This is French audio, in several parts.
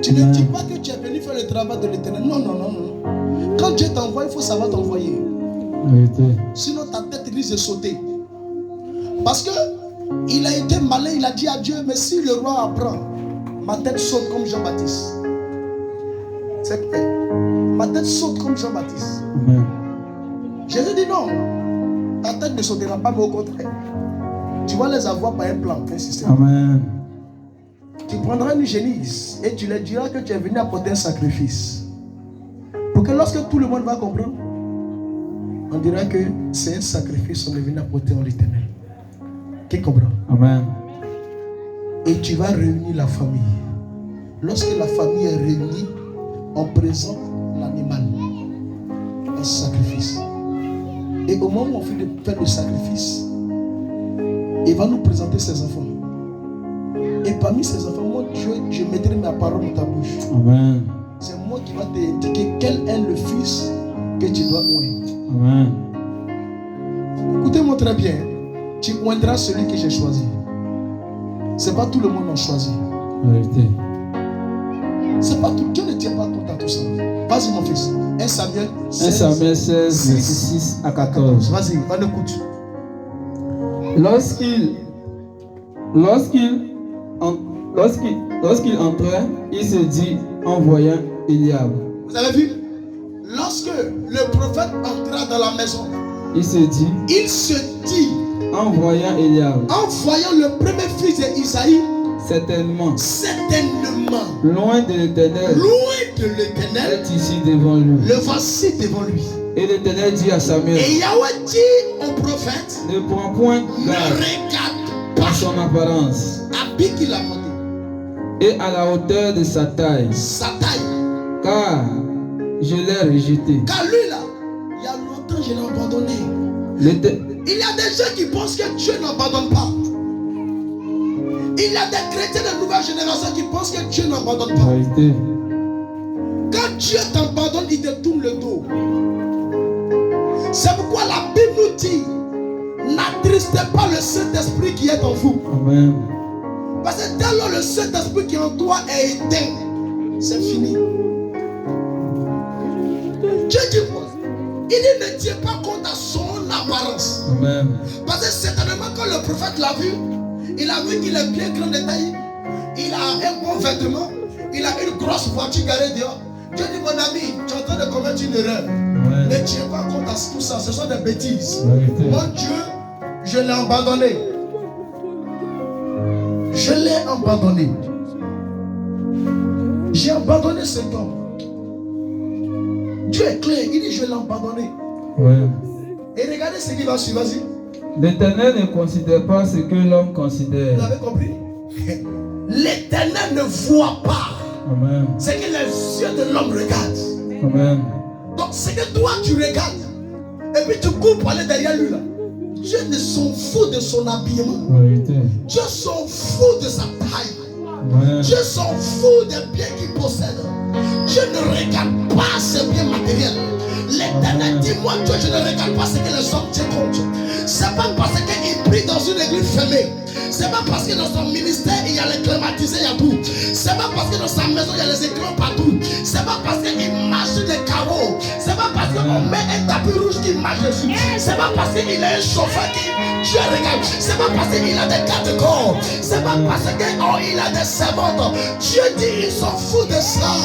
Tu ne dis pas que tu es venu faire le travail de l'Éternel. Non, non, non, non. Quand Dieu t'envoie, il faut savoir t'envoyer. Sinon ta tête risque de sauter. Parce que il a été malin, il a dit à Dieu, mais si le roi apprend, ma tête saute comme Jean-Baptiste. C'est clair. Ma tête saute comme Jean-Baptiste. Amen. Jésus dit non. Ta tête ne sautera pas, mais au contraire. Tu vas les avoir par un plan, un système. Amen. Tu prendras une génisse et tu leur diras que tu es venu apporter un sacrifice. Pour que lorsque tout le monde va comprendre, on dira que c'est un sacrifice qu'on est venu apporter en l'Éternel. Qui comprend? Amen. Et tu vas réunir la famille. Lorsque la famille est réunie, on présente l'animal, un sacrifice. Et au moment où on finit de faire le sacrifice, il va nous présenter ses enfants. Et parmi ces enfants, moi, Dieu, je mettrai ma parole dans ta bouche. Amen. C'est moi qui va t'indiquer quel est le fils que tu dois oindre. Amen. Écoutez-moi très bien. Tu oindras celui que j'ai choisi. C'est pas tout le monde qui a choisi. Vérité. C'est pas tout. Dieu ne tient pas compte à tout ça. Vas-y mon fils. 1 Samuel 16. 1 Samuel 16, 6 à 14. Vas-y, on écoute. Lorsqu'il entrait, il se dit en voyant Eliab. Vous avez vu? Lorsque le prophète entra dans la maison, il se dit en voyant le premier fils d'Isaïe, certainement, loin de l'Éternel, est ici devant lui. Le voici devant lui. Et l'Éternel dit à Samuel, et Yahweh dit au prophète, ne prends point garde regarde à son apparence, habit qu'il a porté, et à la hauteur de sa taille, car je l'ai rejeté. Car lui là, il y a longtemps je l'ai abandonné. Il y a des gens qui pensent que Dieu n'abandonne pas. Il y a des chrétiens de nouvelle génération qui pensent que Dieu n'abandonne pas. Vérité. Quand Dieu t'abandonne, il te tourne le dos. C'est pourquoi la Bible nous dit, n'attristez pas le Saint-Esprit qui est en vous. Amen. Parce que dès lors le Saint-Esprit qui est en toi est éteint, c'est fini. Dieu dit, il ne tient pas compte à son apparence. Amen. Parce que certainement quand le prophète l'a vu, il a vu qu'il est bien grand de taille, il a un bon vêtement, il a une grosse voiture garée dehors. Dieu dit, mon ami, tu es en train de commettre une erreur. Amen. Ne tiens pas compte à tout ça, ce sont des bêtises. Vérité. Mon Dieu, je l'ai abandonné. Je l'ai abandonné. J'ai abandonné cet homme. Dieu est clair, il dit je l'ai abandonné. Ouais. Et regardez ce qui va suivre, vas-y. L'Éternel ne considère pas ce que l'homme considère. Vous avez compris? L'Éternel ne voit pas Amen. ce que les yeux de l'homme regardent. Amen. Donc ce que toi tu regardes, et puis tu cours pour aller derrière lui là. Dieu ne s'en fout de son habillement. Vérité. Dieu s'en fout de sa taille. Amen. Dieu s'en fout des biens qu'il possède. Dieu ne regarde pas ses biens matériels. L'Éternel dit, moi Dieu, je ne regarde pas ce que les hommes tiennent compte. C'est pas parce qu'il prie dans une église fermée. C'est pas parce que dans son ministère il y a les climatisés, il y a tout. C'est pas parce que dans sa maison il y a les écrans partout. C'est pas parce qu'il marche sur des carreaux. C'est pas parce qu'on met un tapis rouge qui marche dessus. C'est pas parce qu'il a un chauffeur qui Dieu regarde. C'est pas parce qu'il a des gardes corps. C'est pas parce qu'il a des servantes. Dieu dit il s'en fout de ça.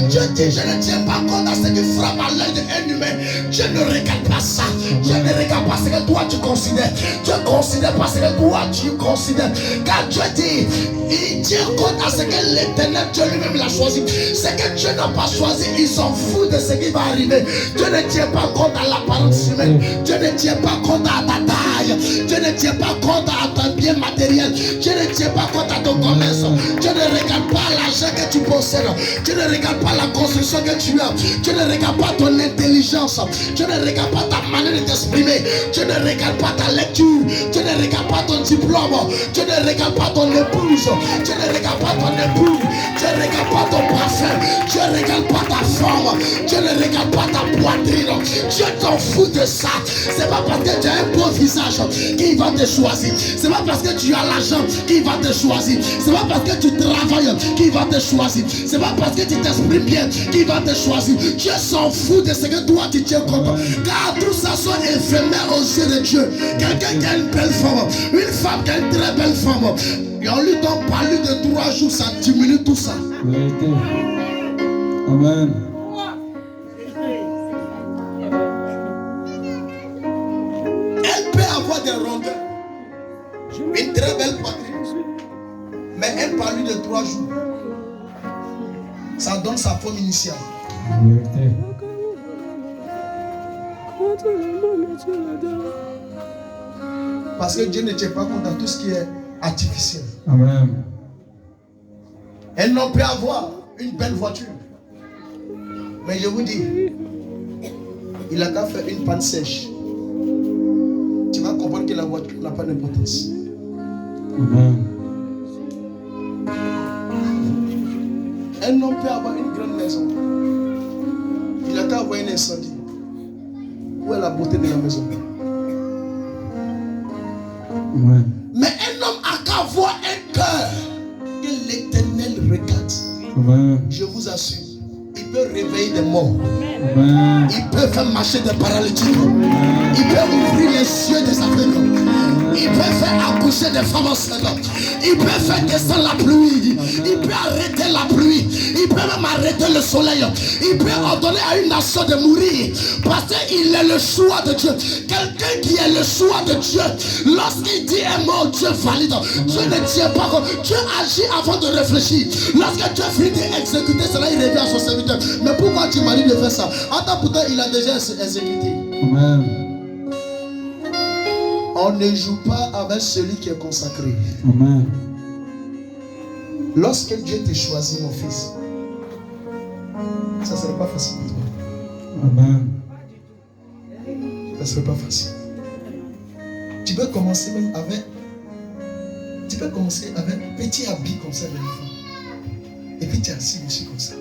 Dieu dit je ne tiens pas compte à ce qui frappe à l'œil d'un humain. Dieu ne regarde pas ça. Dieu ne regarde pas ce que toi tu considères. Dieu considère pas ce que toi tu considères. Car Dieu dit, il tient compte à ce que l'Éternel Dieu lui-même l'a choisi. Ce que Dieu n'a pas choisi, il s'en fout de ce qui va arriver. Dieu ne tient pas compte à l'apparence humaine. Dieu ne tient pas compte à ta taille. Dieu ne tient pas compte à ton bien matériel. Dieu ne tient pas compte à ton commerce. Dieu ne regarde pas l'argent que tu possèdes. Dieu ne regarde pas la construction que tu as. Dieu ne regarde pas ton intelligence. Dieu ne regarde pas ta manière de t'exprimer. Dieu ne regarde pas ta lecture. Dieu ne regarde pas ton diplôme. Dieu ne regarde pas ton épouse. Dieu ne regarde pas ton époux. Dieu ne regarde pas ton parfum. Dieu ne regarde pas ta forme. Dieu ne regarde pas ta poitrine. Dieu t'en fout de ça. C'est pas parce que tu as un beau visage qu'il va te choisir. C'est pas parce que tu as l'argent qu'il va te choisir. C'est pas parce que tu travailles qu'il va te choisir. C'est pas parce que tu t'exprimes bien qu'il va te choisir. Dieu s'en fout de ce que toi tu tiens compte. Car tout ça sont éphémère aux yeux de Dieu. Quelqu'un qui a une belle femme, une femme qui a une très belle femme, et on lui donne pas lui de 3 jours, ça diminue tout ça. Vérité. Amen. Elle peut avoir des rondeurs, une très belle poitrine, mais elle parle lui de 3 jours. Ça donne sa forme initiale. Vérité. Parce que Dieu ne tient pas compte de tout ce qui est artificiel. Amen. Elle n'en peut avoir une belle voiture. Mais je vous dis, il a qu'à faire une panne sèche. Tu vas comprendre que la voiture n'a pas d'importance. Amen. Elle n'en peut avoir une grande maison. Il a qu'à avoir un incendie. Où est la beauté de la maison? Amen. Mais un homme a qu'à avoir un cœur que l'Éternel regarde. Amen. Je vous assure, il peut réveiller des morts. Amen. Il peut faire marcher des paralytiques. Il peut ouvrir les yeux des aveugles. Il peut faire accoucher des femmes enceintes. Il peut faire descendre la pluie. Il peut arrêter la pluie. Il peut même arrêter le soleil. Il peut ordonner à une nation de mourir. Parce qu'il est le choix de Dieu. Quelqu'un qui est le choix de Dieu, lorsqu'il dit un mot, Dieu valide. Dieu ne tient pas compte. Dieu agit avant de réfléchir. Lorsque Dieu finit d'exécuter cela, il revient à son serviteur. Mais pourquoi tu m'as dit de faire ça? Attends, pourtant il a déjà exécuté. Amen. On ne joue pas avec celui qui est consacré. Amen. Lorsque Dieu te choisit, mon fils, ça ne serait pas facile pour toi. Amen. Ça ne serait pas facile. Tu peux commencer même avec. Tu peux commencer avec un petit habit comme ça de l'enfant. Et puis tu es assis dessus comme ça.